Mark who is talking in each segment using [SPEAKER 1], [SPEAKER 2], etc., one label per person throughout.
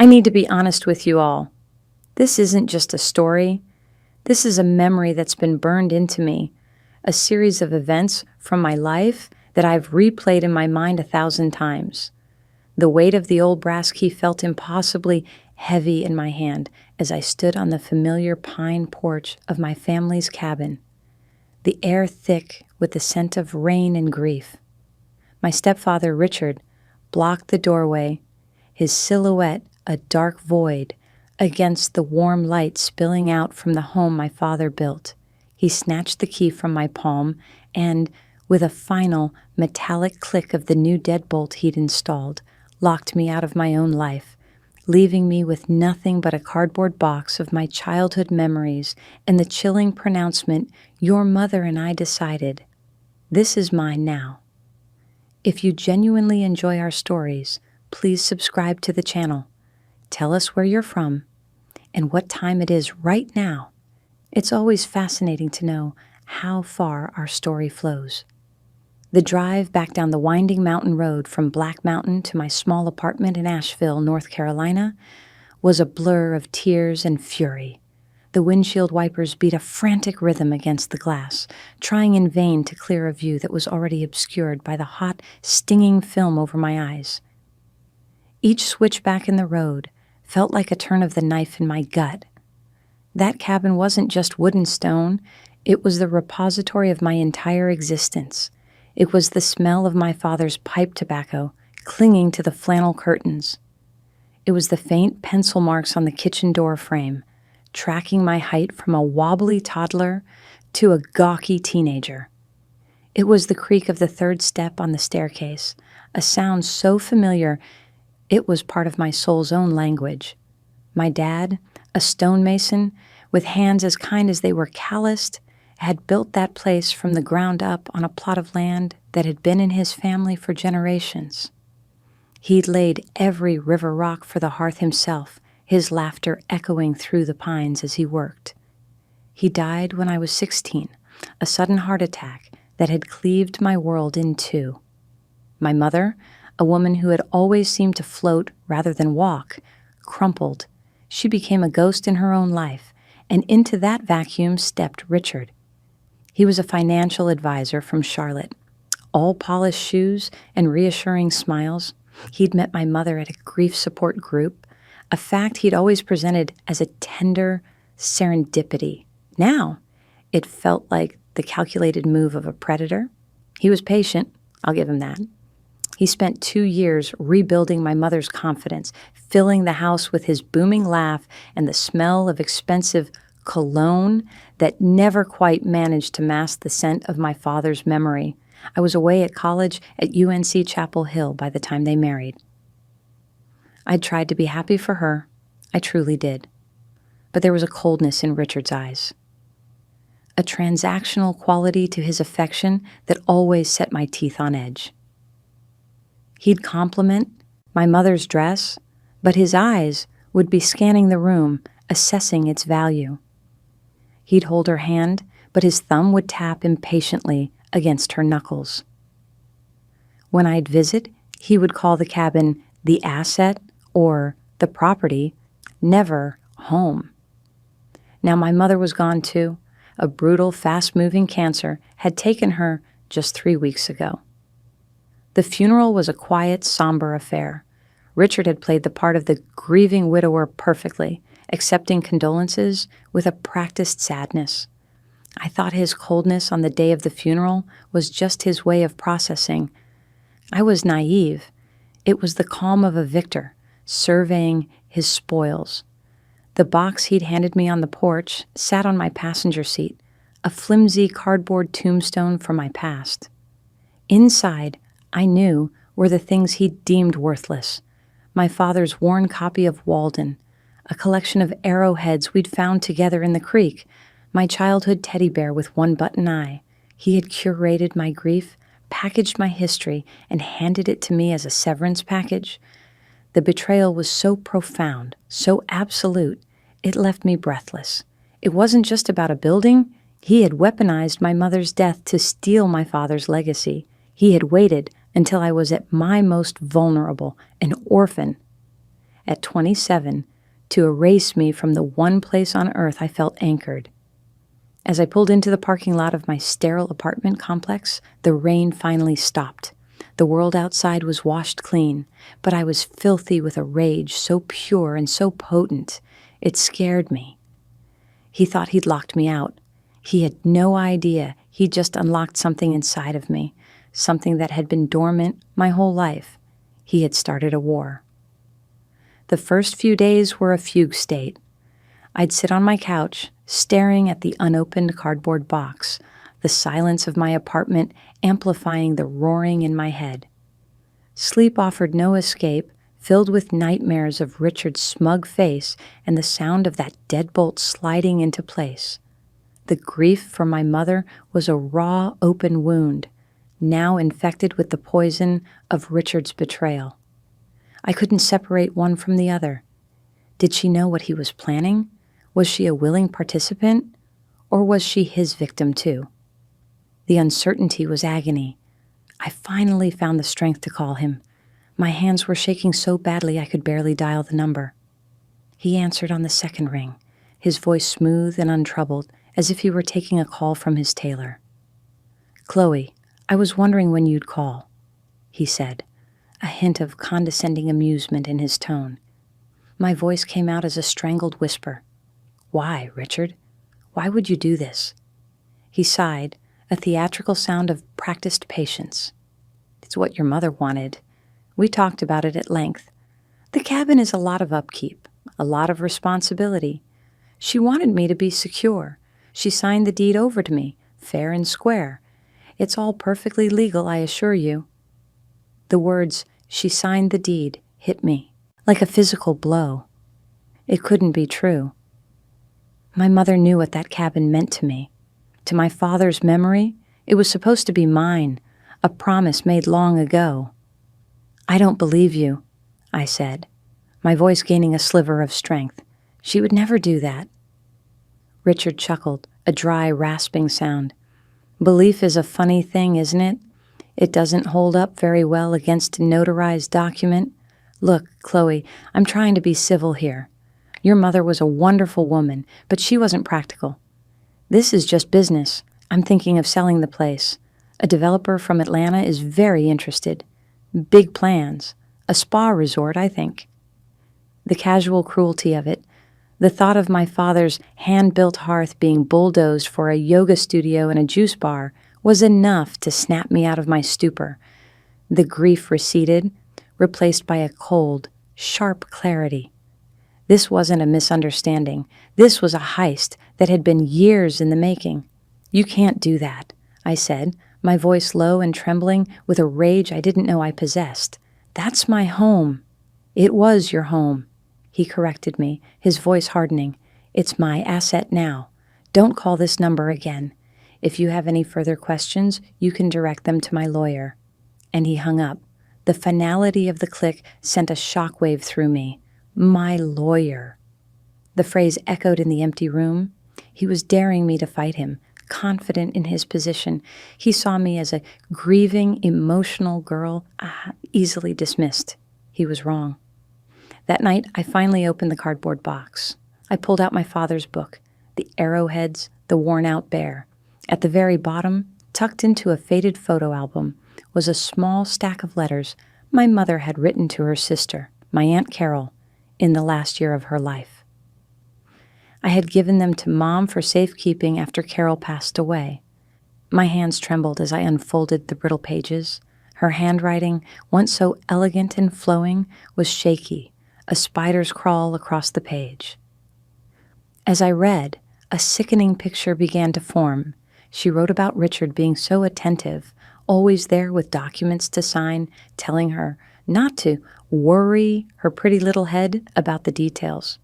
[SPEAKER 1] I need to be honest with you all. This isn't just a story. This is a memory that's been burned into me, a series of events from my life that I've replayed in my mind 1,000 times. The weight of the old brass key felt impossibly heavy in my hand as I stood on the familiar pine porch of my family's cabin, the air thick with the scent of rain and grief. My stepfather, Richard, blocked the doorway, his silhouette a dark void against the warm light spilling out from the home my father built. He snatched the key from my palm and, with a final metallic click of the new deadbolt he'd installed, locked me out of my own life, leaving me with nothing but a cardboard box of my childhood memories and the chilling pronouncement, "Your mother and I decided. This is mine now." If you genuinely enjoy our stories, please subscribe to the channel. Tell us where you're from and what time it is right now. It's always fascinating to know how far our story flows. The drive back down the winding mountain road from Black Mountain to my small apartment in Asheville, North Carolina, was a blur of tears and fury. The windshield wipers beat a frantic rhythm against the glass, trying in vain to clear a view that was already obscured by the hot, stinging film over my eyes. Each switchback in the road felt like a turn of the knife in my gut. That cabin wasn't just wood and stone, it was the repository of my entire existence. It was the smell of my father's pipe tobacco clinging to the flannel curtains. It was the faint pencil marks on the kitchen door frame, tracking my height from a wobbly toddler to a gawky teenager. It was the creak of the third step on the staircase, a sound so familiar it was part of my soul's own language. My dad, a stonemason, with hands as kind as they were calloused, had built that place from the ground up on a plot of land that had been in his family for generations. He'd laid every river rock for the hearth himself, his laughter echoing through the pines as he worked. He died when I was 16, a sudden heart attack that had cleaved my world in two. My mother, a woman who had always seemed to float rather than walk, crumpled. She became a ghost in her own life, and into that vacuum stepped Richard. He was a financial advisor from Charlotte. All polished shoes and reassuring smiles, he'd met my mother at a grief support group, a fact he'd always presented as a tender serendipity. Now, it felt like the calculated move of a predator. He was patient, I'll give him that. He spent 2 years rebuilding my mother's confidence, filling the house with his booming laugh and the smell of expensive cologne that never quite managed to mask the scent of my father's memory. I was away at college at UNC Chapel Hill by the time they married. I'd tried to be happy for her. I truly did. But there was a coldness in Richard's eyes, a transactional quality to his affection that always set my teeth on edge. He'd compliment my mother's dress, but his eyes would be scanning the room, assessing its value. He'd hold her hand, but his thumb would tap impatiently against her knuckles. When I'd visit, he would call the cabin the asset or the property, never home. Now my mother was gone too. A brutal, fast-moving cancer had taken her just 3 weeks ago. The funeral was a quiet, somber affair. Richard had played the part of the grieving widower perfectly, accepting condolences with a practiced sadness. I thought his coldness on the day of the funeral was just his way of processing. I was naive. It was the calm of a victor, surveying his spoils. The box he'd handed me on the porch sat on my passenger seat, a flimsy cardboard tombstone from my past. Inside, I knew, were the things he'd deemed worthless. My father's worn copy of Walden, a collection of arrowheads we'd found together in the creek, my childhood teddy bear with one button eye. He had curated my grief, packaged my history, and handed it to me as a severance package. The betrayal was so profound, so absolute, it left me breathless. It wasn't just about a building. He had weaponized my mother's death to steal my father's legacy. He had waited until I was at my most vulnerable, an orphan. at 27 to erase me from the one place on earth I felt anchored. As I pulled into the parking lot of my sterile apartment complex, the rain finally stopped. The world outside was washed clean, but I was filthy with a rage so pure and so potent, it scared me. He thought he'd locked me out. He had no idea he'd just unlocked something inside of me, something that had been dormant my whole life. He had started a war. The first few days were a fugue state. I'd sit on my couch, staring at the unopened cardboard box, the silence of my apartment amplifying the roaring in my head. Sleep offered no escape, filled with nightmares of Richard's smug face and the sound of that deadbolt sliding into place. The grief for my mother was a raw, open wound, now infected with the poison of Richard's betrayal. I couldn't separate one from the other. Did she know what he was planning? Was she a willing participant? Or was she his victim too? The uncertainty was agony. I finally found the strength to call him. My hands were shaking so badly I could barely dial the number. He answered on the second ring, his voice smooth and untroubled, as if he were taking a call from his tailor. "Chloe, I was wondering when you'd call," he said, a hint of condescending amusement in his tone. My voice came out as a strangled whisper. "Why, Richard? Why would you do this?" He sighed, a theatrical sound of practiced patience. "It's what your mother wanted. We talked about it at length. The cabin is a lot of upkeep, a lot of responsibility. She wanted me to be secure. She signed the deed over to me, fair and square. It's all perfectly legal, I assure you." The words, "she signed the deed," hit me like a physical blow. It couldn't be true. My mother knew what that cabin meant to me. To my father's memory, it was supposed to be mine, a promise made long ago. "I don't believe you," I said, my voice gaining a sliver of strength. "She would never do that." Richard chuckled, a dry, rasping sound. "Belief is a funny thing, isn't it? It doesn't hold up very well against a notarized document. Look, Chloe, I'm trying to be civil here. Your mother was a wonderful woman, but she wasn't practical. This is just business. I'm thinking of selling the place. A developer from Atlanta is very interested. Big plans. A spa resort, I think." The casual cruelty of it, the thought of my father's hand-built hearth being bulldozed for a yoga studio and a juice bar, was enough to snap me out of my stupor. The grief receded, replaced by a cold, sharp clarity. This wasn't a misunderstanding. This was a heist that had been years in the making. "You can't do that," I said, my voice low and trembling with a rage I didn't know I possessed. "That's my home." "It was your home," he corrected me, his voice hardening. "It's my asset now. Don't call this number again. If you have any further questions, you can direct them to my lawyer." And he hung up. The finality of the click sent a shockwave through me. My lawyer. The phrase echoed in the empty room. He was daring me to fight him, confident in his position. He saw me as a grieving, emotional girl, easily dismissed. He was wrong. That night, I finally opened the cardboard box. I pulled out my father's book, The Arrowheads, the Worn-Out Bear. At the very bottom, tucked into a faded photo album, was a small stack of letters my mother had written to her sister, my Aunt Carol, in the last year of her life. I had given them to Mom for safekeeping after Carol passed away. My hands trembled as I unfolded the brittle pages. Her handwriting, once so elegant and flowing, was shaky, a spider's crawl across the page. As I read, a sickening picture began to form. She wrote about Richard being so attentive, always there with documents to sign, telling her not to worry her pretty little head about the details.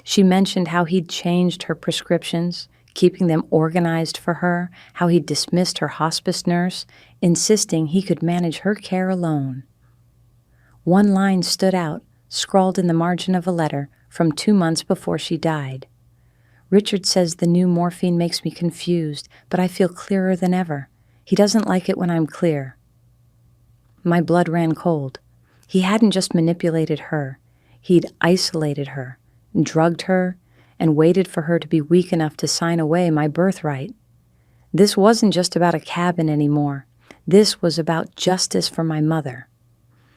[SPEAKER 1] She mentioned how he'd changed her prescriptions, keeping them organized for her, how he'd dismissed her hospice nurse, insisting he could manage her care alone. One line stood out, scrawled in the margin of a letter from 2 months before she died. "Richard says the new morphine makes me confused, but I feel clearer than ever. He doesn't like it when I'm clear." My blood ran cold. He hadn't just manipulated her. He'd isolated her, drugged her, and waited for her to be weak enough to sign away my birthright. This wasn't just about a cabin anymore. This was about justice for my mother.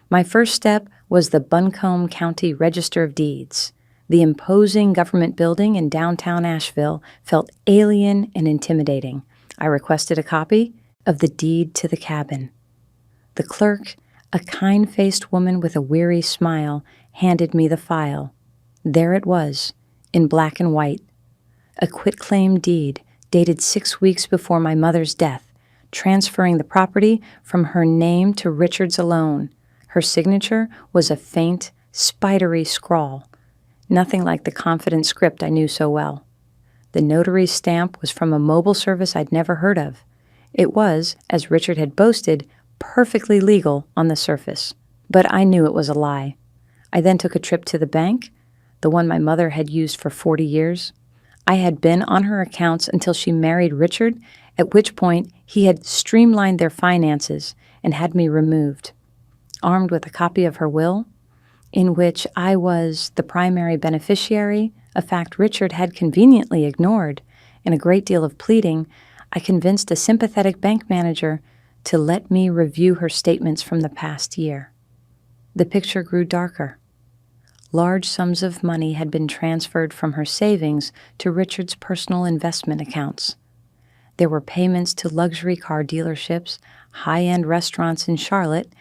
[SPEAKER 1] My first step was the Buncombe County Register of Deeds. The imposing government building in downtown Asheville felt alien and intimidating. I requested a copy of the deed to the cabin. The clerk, a kind-faced woman with a weary smile, handed me the file. There it was, in black and white. A quitclaim deed dated 6 weeks before my mother's death, transferring the property from her name to Richard's alone. Her signature was a faint, spidery scrawl, nothing like the confident script I knew so well. The notary's stamp was from a mobile service I'd never heard of. It was, as Richard had boasted, perfectly legal on the surface. But I knew it was a lie. I then took a trip to the bank, the one my mother had used for 40 years. I had been on her accounts until she married Richard, at which point he had streamlined their finances and had me removed. Armed with a copy of her will, in which I was the primary beneficiary, a fact Richard had conveniently ignored, and a great deal of pleading, I convinced a sympathetic bank manager to let me review her statements from the past year. The picture grew darker. Large sums of money had been transferred from her savings to Richard's personal investment accounts. There were payments to luxury car dealerships, high-end restaurants in Charlotte,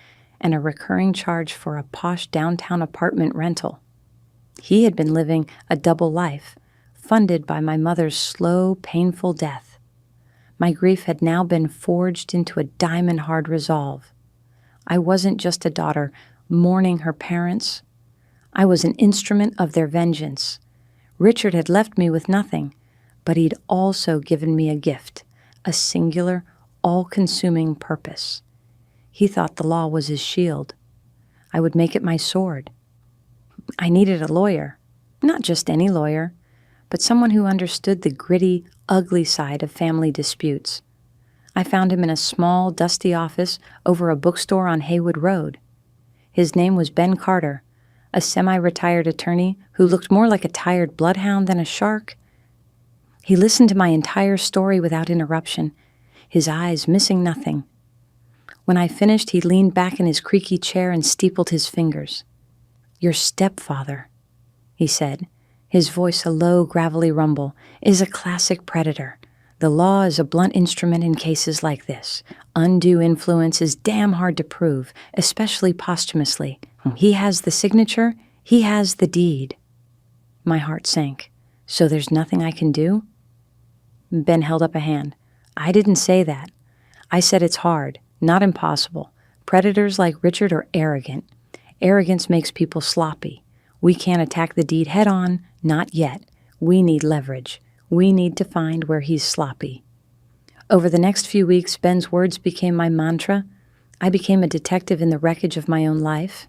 [SPEAKER 1] and a recurring charge for a posh downtown apartment rental. He had been living a double life, funded by my mother's slow, painful death. My grief had now been forged into a diamond-hard resolve. I wasn't just a daughter mourning her parents. I was an instrument of their vengeance. Richard had left me with nothing, but he'd also given me a gift, a singular, all-consuming purpose. He thought the law was his shield. I would make it my sword. I needed a lawyer, not just any lawyer, but someone who understood the gritty, ugly side of family disputes. I found him in a small, dusty office over a bookstore on Haywood Road. His name was Ben Carter, a semi-retired attorney who looked more like a tired bloodhound than a shark. He listened to my entire story without interruption, his eyes missing nothing. When I finished, he leaned back in his creaky chair and steepled his fingers. "Your stepfather," he said, his voice a low, gravelly rumble, "is a classic predator. The law is a blunt instrument in cases like this. Undue influence is damn hard to prove, especially posthumously. He has the signature, he has the deed." My heart sank. "So there's nothing I can do?" Ben held up a hand. "I didn't say that. I said it's hard, not impossible. Predators like Richard are arrogant. Arrogance makes people sloppy. We can't attack the deed head on, not yet. We need leverage. We need to find where he's sloppy." Over the next few weeks, Ben's words became my mantra. I became a detective in the wreckage of my own life.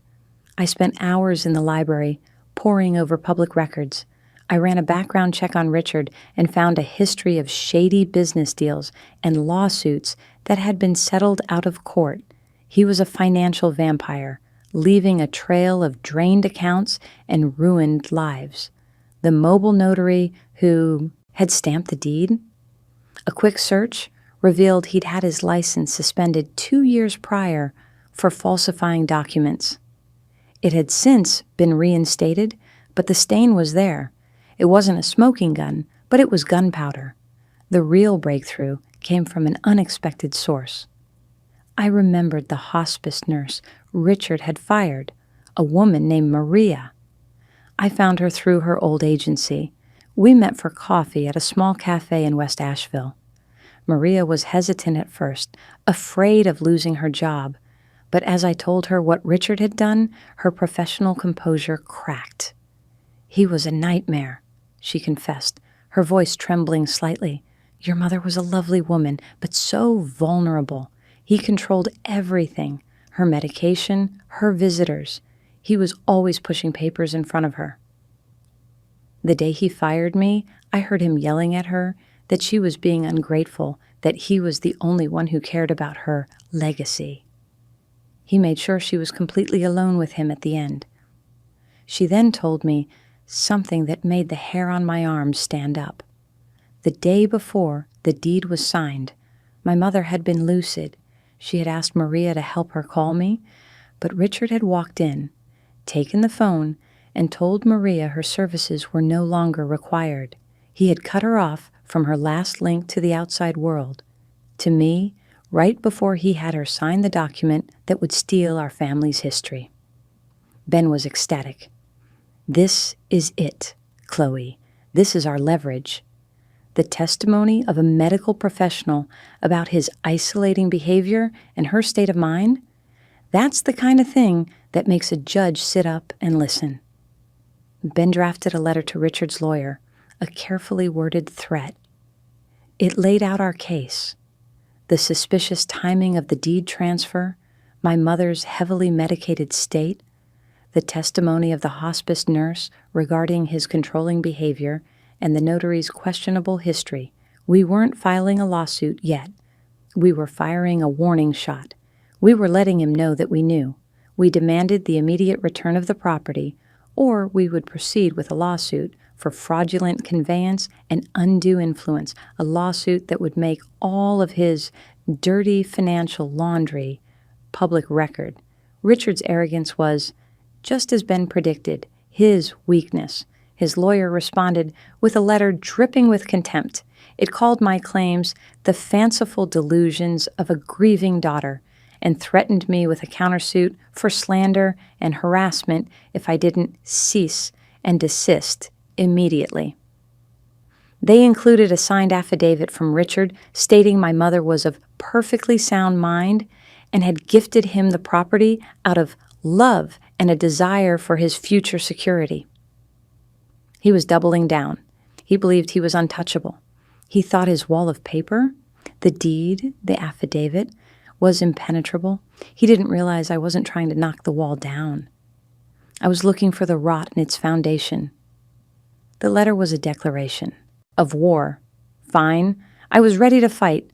[SPEAKER 1] I spent hours in the library, poring over public records. I ran a background check on Richard and found a history of shady business deals and lawsuits that had been settled out of court. He was a financial vampire, leaving a trail of drained accounts and ruined lives. The mobile notary who had stamped the deed? A quick search revealed he'd had his license suspended 2 years prior for falsifying documents. It had since been reinstated, but the stain was there. It wasn't a smoking gun, but it was gunpowder. The real breakthrough came from an unexpected source. I remembered the hospice nurse Richard had fired, a woman named Maria. I found her through her old agency. We met for coffee at a small cafe in West Asheville. Maria was hesitant at first, afraid of losing her job, but as I told her what Richard had done, her professional composure cracked. "He was a nightmare," she confessed, her voice trembling slightly. "Your mother was a lovely woman, but so vulnerable. He controlled everything, her medication, her visitors. He was always pushing papers in front of her." The day he fired me, I heard him yelling at her that she was being ungrateful, that he was the only one who cared about her legacy. He made sure she was completely alone with him at the end. She then told me something that made the hair on my arms stand up. The day before the deed was signed, my mother had been lucid. She had asked Maria to help her call me, but Richard had walked in, taken the phone, and told Maria her services were no longer required. He had cut her off from her last link to the outside world, to me, right before he had her sign the document that would steal our family's history. Ben was ecstatic. "This is it, Chloe. This is our leverage." The testimony of a medical professional about his isolating behavior and her state of mind, that's the kind of thing that makes a judge sit up and listen. Ben drafted a letter to Richard's lawyer, a carefully worded threat. It laid out our case, the suspicious timing of the deed transfer, my mother's heavily medicated state, the testimony of the hospice nurse regarding his controlling behavior, and the notary's questionable history. We weren't filing a lawsuit yet. We were firing a warning shot. We were letting him know that we knew. We demanded the immediate return of the property, or we would proceed with a lawsuit for fraudulent conveyance and undue influence, a lawsuit that would make all of his dirty financial laundry public record. Richard's arrogance was, just as Ben predicted, his weakness. His lawyer responded with a letter dripping with contempt. It called my claims the fanciful delusions of a grieving daughter and threatened me with a countersuit for slander and harassment if I didn't cease and desist immediately. They included a signed affidavit from Richard stating my mother was of perfectly sound mind and had gifted him the property out of love and a desire for his future security. He was doubling down. He believed he was untouchable. He thought his wall of paper, the deed, the affidavit, was impenetrable. He didn't realize I wasn't trying to knock the wall down. I was looking for the rot in its foundation. The letter was a declaration of war. Fine, I was ready to fight,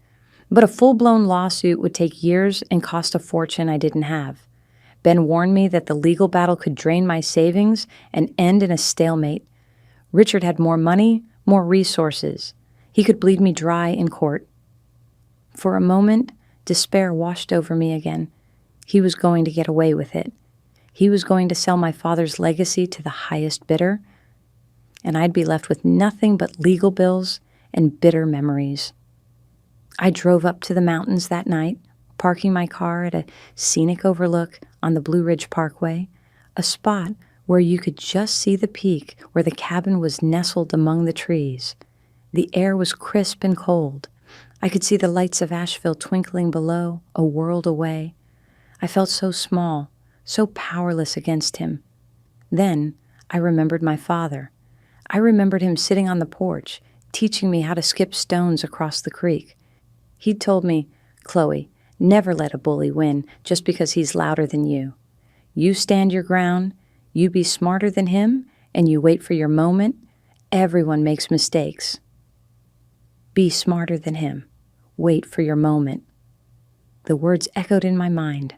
[SPEAKER 1] but a full-blown lawsuit would take years and cost a fortune I didn't have. Ben warned me that the legal battle could drain my savings and end in a stalemate. Richard had more money, more resources. He could bleed me dry in court. For a moment, despair washed over me again. He was going to get away with it. He was going to sell my father's legacy to the highest bidder, and I'd be left with nothing but legal bills and bitter memories. I drove up to the mountains that night, parking my car at a scenic overlook on the Blue Ridge Parkway, a spot where you could just see the peak where the cabin was nestled among the trees. The air was crisp and cold. I could see the lights of Asheville twinkling below, a world away. I felt so small, so powerless against him. Then I remembered my father. I remembered him sitting on the porch, teaching me how to skip stones across the creek. He'd told me, "Chloe, never let a bully win just because he's louder than you. You stand your ground, you be smarter than him, and you wait for your moment. Everyone makes mistakes. Be smarter than him. Wait for your moment." The words echoed in my mind.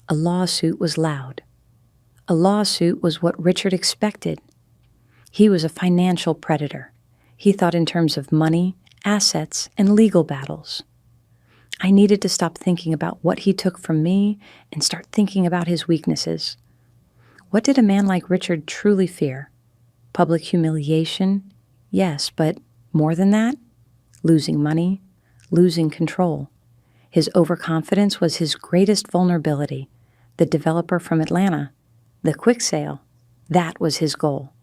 [SPEAKER 1] A lawsuit was loud. A lawsuit was what Richard expected. He was a financial predator. He thought in terms of money, assets, and legal battles. I needed to stop thinking about what he took from me and start thinking about his weaknesses. What did a man like Richard truly fear? Public humiliation? Yes, but more than that? Losing money, losing control. His overconfidence was his greatest vulnerability. The developer from Atlanta, the quick sale, that was his goal.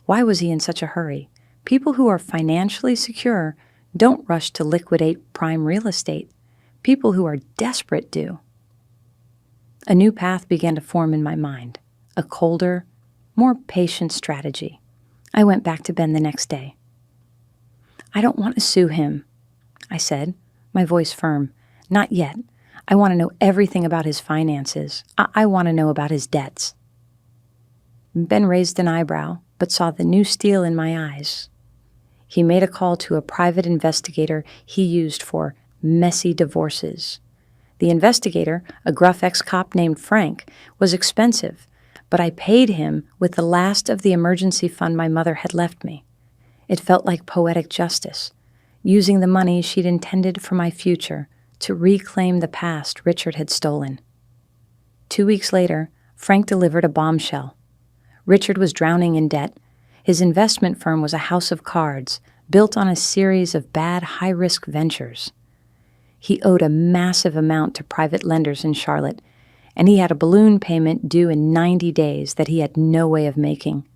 [SPEAKER 1] Why was he in such a hurry? People who are financially secure don't rush to liquidate prime real estate. People who are desperate do. A new path began to form in my mind, a colder, more patient strategy. I went back to Ben the next day. "I don't want to sue him," I said, my voice firm. "Not yet. I want to know everything about his finances. I want to know about his debts." Ben raised an eyebrow, but saw the new steel in my eyes. He made a call to a private investigator he used for messy divorces. The investigator, a gruff ex-cop named Frank, was expensive, but I paid him with the last of the emergency fund my mother had left me. It felt like poetic justice, using the money she'd intended for my future to reclaim the past Richard had stolen. 2 weeks later, Frank delivered a bombshell. Richard was drowning in debt. His investment firm was a house of cards, built on a series of bad, high-risk ventures. He owed a massive amount to private lenders in Charlotte, and he had a balloon payment due in 90 days that he had no way of making.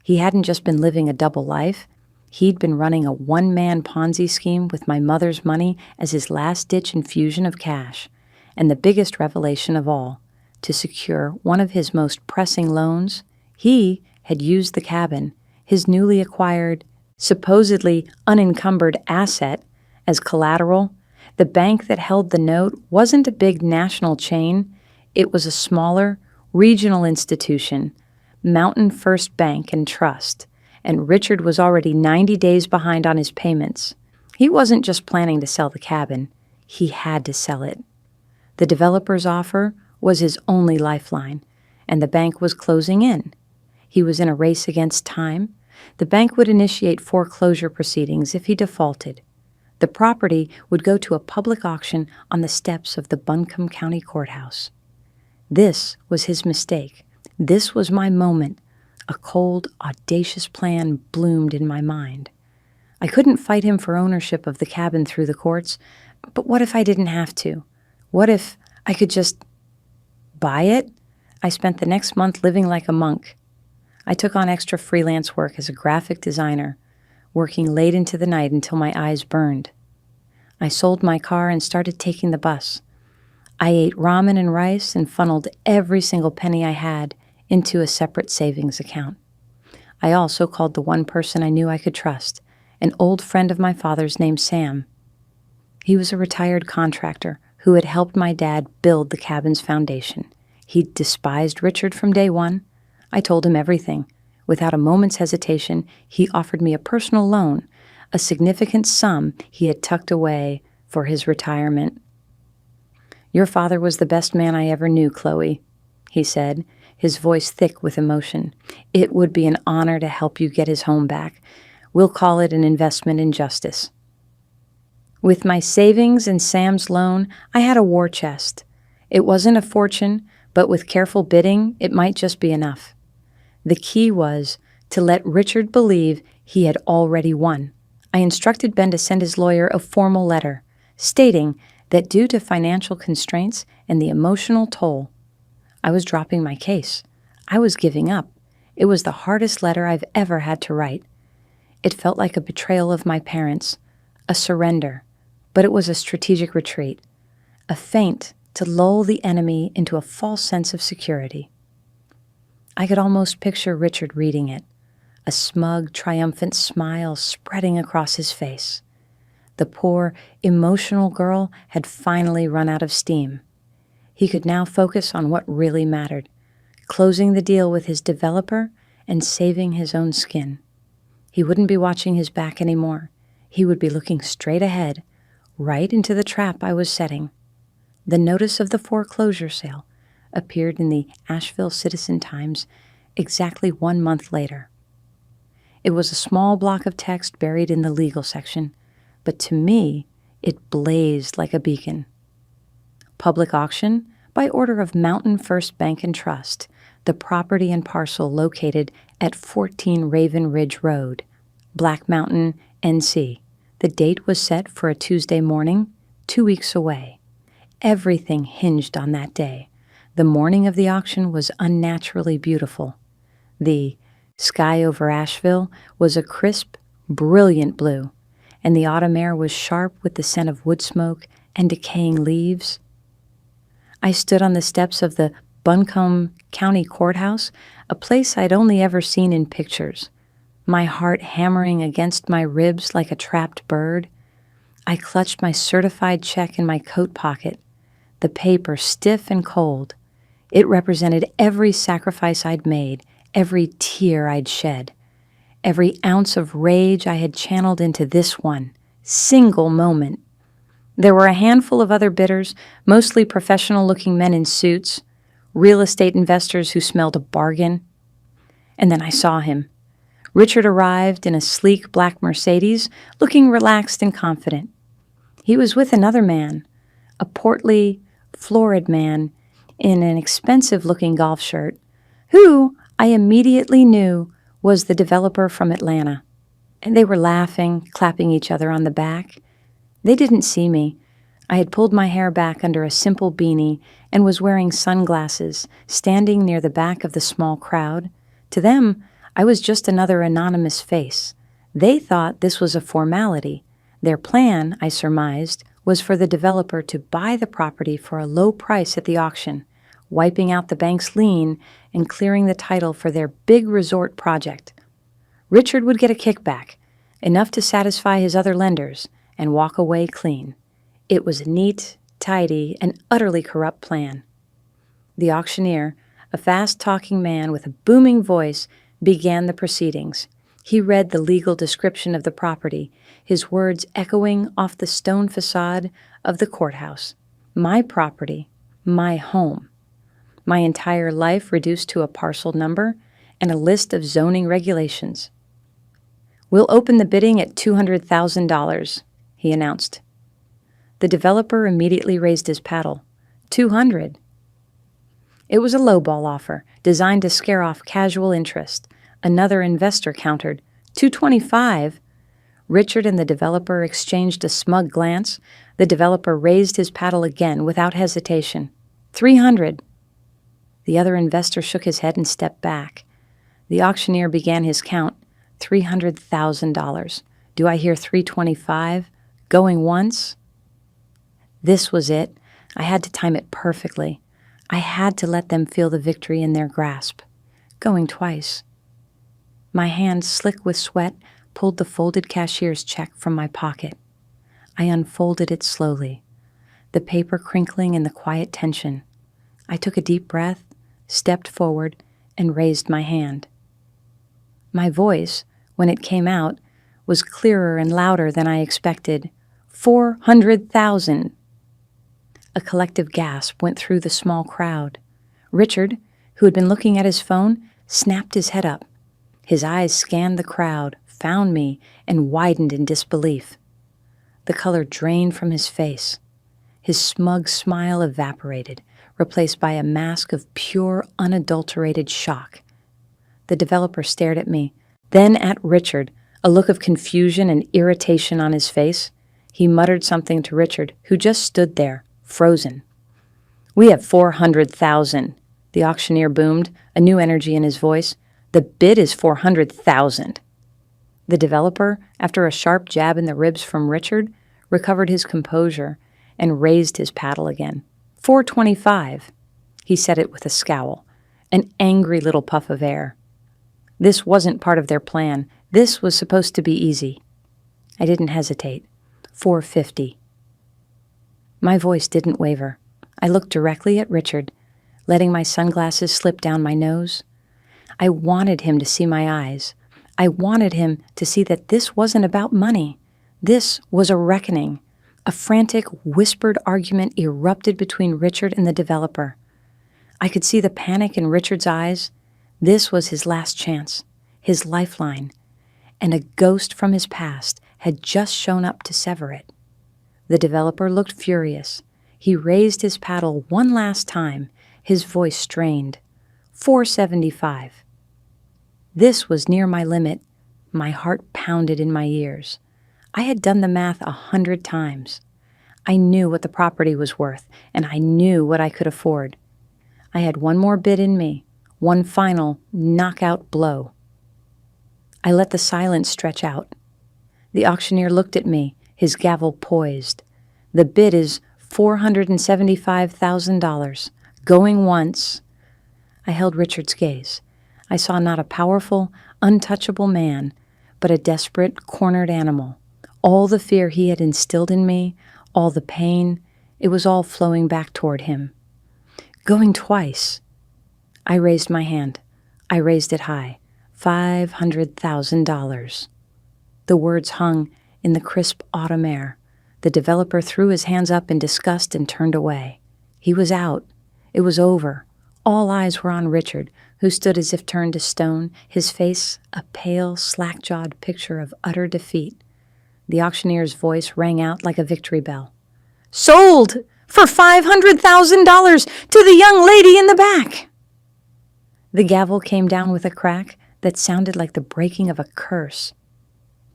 [SPEAKER 1] He hadn't just been living a double life. He'd been running a one-man Ponzi scheme with my mother's money as his last-ditch infusion of cash, and the biggest revelation of all, to secure one of his most pressing loans, he had used the cabin, his newly acquired, supposedly unencumbered asset, as collateral. The bank that held the note wasn't a big national chain. It was a smaller, regional institution, Mountain First Bank and Trust, and Richard was already 90 days behind on his payments. He wasn't just planning to sell the cabin. He had to sell it. The developer's offer was his only lifeline, and the bank was closing in. He was in a race against time. The bank would initiate foreclosure proceedings if he defaulted. The property would go to a public auction on the steps of the Buncombe County Courthouse. This was his mistake. This was my moment. A cold, audacious plan bloomed in my mind. I couldn't fight him for ownership of the cabin through the courts, but what if I didn't have to? What if I could just buy it? I spent the next month living like a monk. I took on extra freelance work as a graphic designer, working late into the night until my eyes burned. I sold my car and started taking the bus. I ate ramen and rice and funneled every single penny I had into a separate savings account. I also called the one person I knew I could trust, an old friend of my father's named Sam. He was a retired contractor who had helped my dad build the cabin's foundation. He despised Richard from day one. I told him everything. Without a moment's hesitation, he offered me a personal loan, a significant sum he had tucked away for his retirement. "Your father was the best man I ever knew, Chloe," he said, his voice thick with emotion. "It would be an honor to help you get his home back. We'll call it an investment in justice." With my savings and Sam's loan, I had a war chest. It wasn't a fortune, but with careful bidding, it might just be enough. The key was to let Richard believe he had already won. I instructed Ben to send his lawyer a formal letter, stating that due to financial constraints and the emotional toll, I was dropping my case. I was giving up. It was the hardest letter I've ever had to write. It felt like a betrayal of my parents, a surrender, but it was a strategic retreat, a feint to lull the enemy into a false sense of security. I could almost picture Richard reading it, a smug, triumphant smile spreading across his face. The poor, emotional girl had finally run out of steam. He could now focus on what really mattered, closing the deal with his developer and saving his own skin. He wouldn't be watching his back anymore. He would be looking straight ahead, right into the trap I was setting. The notice of the foreclosure sale appeared in the Asheville Citizen-Times exactly 1 month later. It was a small block of text buried in the legal section, but to me, it blazed like a beacon. Public auction by order of Mountain First Bank and Trust, the property and parcel located at 14 Raven Ridge Road, Black Mountain, NC. The date was set for a Tuesday morning, 2 weeks away. Everything hinged on that day. The morning of the auction was unnaturally beautiful. The sky over Asheville was a crisp, brilliant blue, and the autumn air was sharp with the scent of wood smoke and decaying leaves. I stood on the steps of the Buncombe County Courthouse, a place I'd only ever seen in pictures, my heart hammering against my ribs like a trapped bird. I clutched my certified check in my coat pocket, the paper stiff and cold. It represented every sacrifice I'd made, every tear I'd shed, every ounce of rage I had channeled into this one single moment. There were a handful of other bidders, mostly professional-looking men in suits. real estate investors who smelled a bargain. And then I saw him. Richard arrived in a sleek black Mercedes, looking relaxed and confident. He was with another man, a portly, florid man in an expensive-looking golf shirt, who I immediately knew was the developer from Atlanta. And they were laughing, clapping each other on the back. They didn't see me. I had pulled my hair back under a simple beanie and was wearing sunglasses, standing near the back of the small crowd. To them, I was just another anonymous face. They thought this was a formality. Their plan, I surmised, was for the developer to buy the property for a low price at the auction, wiping out the bank's lien and clearing the title for their big resort project. Richard would get a kickback, enough to satisfy his other lenders, and walk away clean. It was a neat, tidy, and utterly corrupt plan. The auctioneer, a fast-talking man with a booming voice, began the proceedings. He read the legal description of the property, his words echoing off the stone facade of the courthouse. My property, my home. My entire life reduced to a parcel number and a list of zoning regulations. "We'll open the bidding at $200,000, he announced. The developer immediately raised his paddle. 200. It was a lowball offer, designed to scare off casual interest. Another investor countered, 225. Richard and the developer exchanged a smug glance. The developer raised his paddle again without hesitation. 300. The other investor shook his head and stepped back. The auctioneer began his count. $300,000. Do I hear 325? Going once? This was it. I had to time it perfectly. I had to let them feel the victory in their grasp. Going twice. My hand, slick with sweat, pulled the folded cashier's check from my pocket. I unfolded it slowly, the paper crinkling in the quiet tension. I took a deep breath, stepped forward, and raised my hand. My voice, when it came out, was clearer and louder than I expected. 400,000. A collective gasp went through the small crowd. Richard, who had been looking at his phone, snapped his head up. His eyes scanned the crowd, found me, and widened in disbelief. The color drained from his face. His smug smile evaporated, replaced by a mask of pure, unadulterated shock. The developer stared at me, then at Richard, a look of confusion and irritation on his face. He muttered something to Richard, who just stood there, frozen. "We have 400,000, the auctioneer boomed, a new energy in his voice. "The bid is 400,000. The developer, after a sharp jab in the ribs from Richard, recovered his composure and raised his paddle again. 425. He said it with a scowl, an angry little puff of air. This wasn't part of their plan. This was supposed to be easy. I didn't hesitate. 450. My voice didn't waver. I looked directly at Richard, letting my sunglasses slip down my nose. I wanted him to see my eyes. I wanted him to see that this wasn't about money. This was a reckoning. A frantic, whispered argument erupted between Richard and the developer. I could see the panic in Richard's eyes. This was his last chance, his lifeline, and a ghost from his past had just shown up to sever it. The developer looked furious. He raised his paddle one last time, his voice strained. 475. This was near my limit. My heart pounded in my ears. I had done the math 100 times. I knew what the property was worth, and I knew what I could afford. I had one more bid in me, one final knockout blow. I let the silence stretch out. The auctioneer looked at me, his gavel poised. The bid is $475,000. Going once. I held Richard's gaze. I saw not a powerful, untouchable man, but a desperate, cornered animal. All the fear he had instilled in me, all the pain, it was all flowing back toward him. Going twice. I raised my hand. I raised it high. $500,000. The words hung in the crisp autumn air. The developer threw his hands up in disgust and turned away. He was out. It was over. All eyes were on Richard, who stood as if turned to stone, his face a pale, slack-jawed picture of utter defeat. The auctioneer's voice rang out like a victory bell. "Sold! For $500,000 to the young lady in the back!" The gavel came down with a crack that sounded like the breaking of a curse.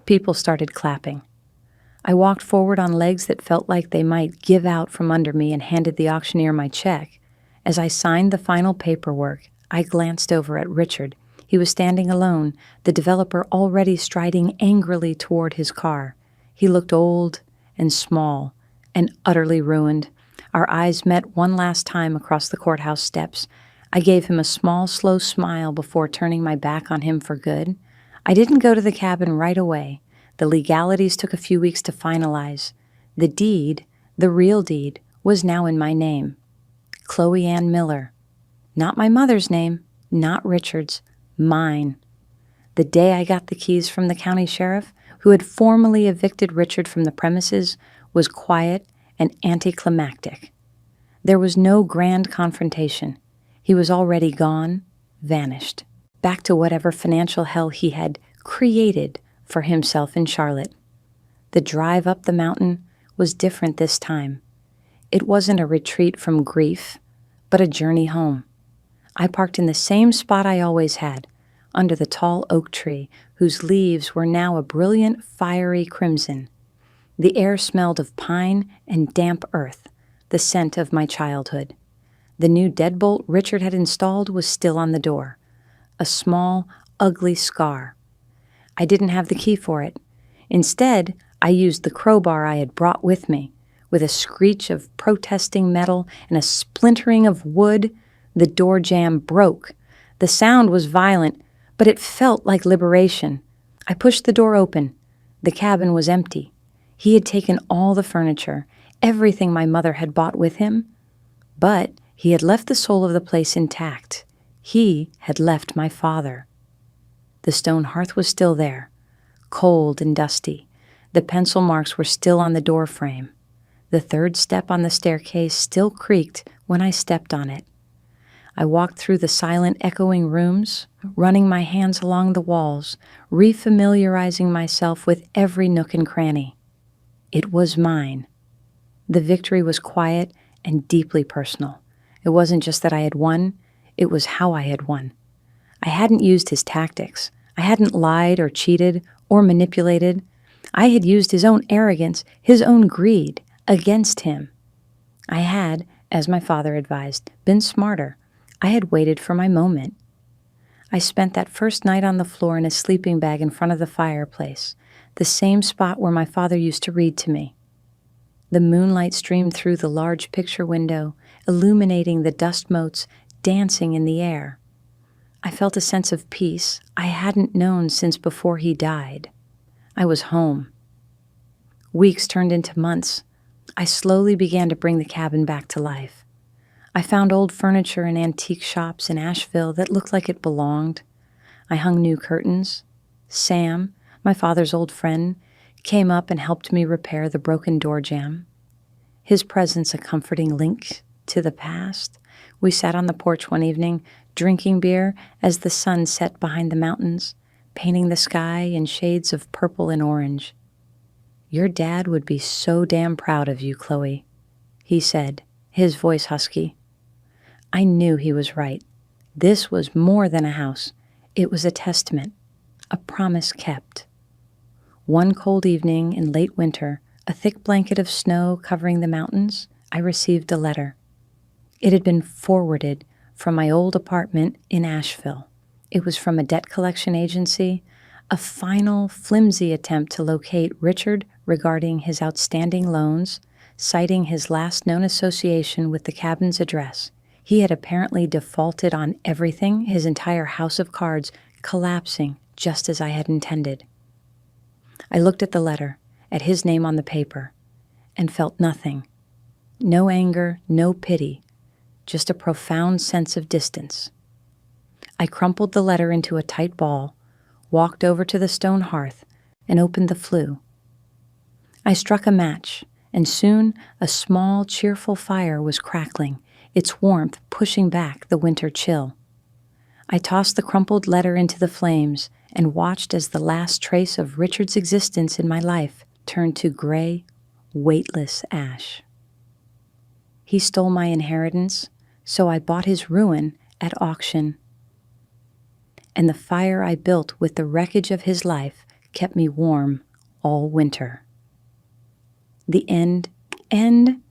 [SPEAKER 1] People started clapping. I walked forward on legs that felt like they might give out from under me and handed the auctioneer my check. As I signed the final paperwork, I glanced over at Richard. He was standing alone, the developer already striding angrily toward his car. He looked old and small and utterly ruined. Our eyes met one last time across the courthouse steps. I gave him a small, slow smile before turning my back on him for good. I didn't go to the cabin right away. The legalities took a few weeks to finalize. The deed, the real deed, was now in my name. Chloe Ann Miller. Not my mother's name, not Richard's, mine. The day I got the keys from the county sheriff, who had formally evicted Richard from the premises, was quiet and anticlimactic. There was no grand confrontation. He was already gone, vanished, back to whatever financial hell he had created for himself in Charlotte. The drive up the mountain was different this time. It wasn't a retreat from grief, but a journey home. I parked in the same spot I always had, under the tall oak tree, whose leaves were now a brilliant, fiery crimson. The air smelled of pine and damp earth, the scent of my childhood. The new deadbolt Richard had installed was still on the door, a small, ugly scar. I didn't have the key for it. Instead, I used the crowbar I had brought with me. With a screech of protesting metal and a splintering of wood, the door jamb broke. The sound was violent, but it felt like liberation. I pushed the door open. The cabin was empty. He had taken all the furniture, everything my mother had bought with him. But he had left the soul of the place intact. He had left my father. The stone hearth was still there, cold and dusty. The pencil marks were still on the door frame. The third step on the staircase still creaked when I stepped on it. I walked through the silent, echoing rooms, running my hands along the walls, refamiliarizing myself with every nook and cranny. It was mine. The victory was quiet and deeply personal. It wasn't just that I had won, it was how I had won. I hadn't used his tactics. I hadn't lied or cheated or manipulated. I had used his own arrogance, his own greed, against him. I had, as my father advised, been smarter. I had waited for my moment. I spent that first night on the floor in a sleeping bag in front of the fireplace, the same spot where my father used to read to me. The moonlight streamed through the large picture window, illuminating the dust motes dancing in the air. I felt a sense of peace I hadn't known since before he died. I was home. Weeks turned into months. I slowly began to bring the cabin back to life. I found old furniture in antique shops in Asheville that looked like it belonged. I hung new curtains. Sam, my father's old friend, came up and helped me repair the broken door jamb. His presence a comforting link to the past. We sat on the porch one evening, drinking beer as the sun set behind the mountains, painting the sky in shades of purple and orange. "Your dad would be so damn proud of you, Chloe," he said, his voice husky. I knew he was right. This was more than a house. It was a testament, a promise kept. One cold evening in late winter, a thick blanket of snow covering the mountains, I received a letter. It had been forwarded from my old apartment in Asheville. It was from a debt collection agency, a final, flimsy attempt to locate Richard regarding his outstanding loans, citing his last known association with the cabin's address. He had apparently defaulted on everything, his entire house of cards collapsing just as I had intended. I looked at the letter, at his name on the paper, and felt nothing. No anger, no pity, just a profound sense of distance. I crumpled the letter into a tight ball, walked over to the stone hearth, and opened the flue. I struck a match, and soon a small, cheerful fire was crackling, its warmth pushing back the winter chill. I tossed the crumpled letter into the flames and watched as the last trace of Richard's existence in my life turned to gray, weightless ash. He stole my inheritance, so I bought his ruin at auction. And the fire I built with the wreckage of his life kept me warm all winter. The end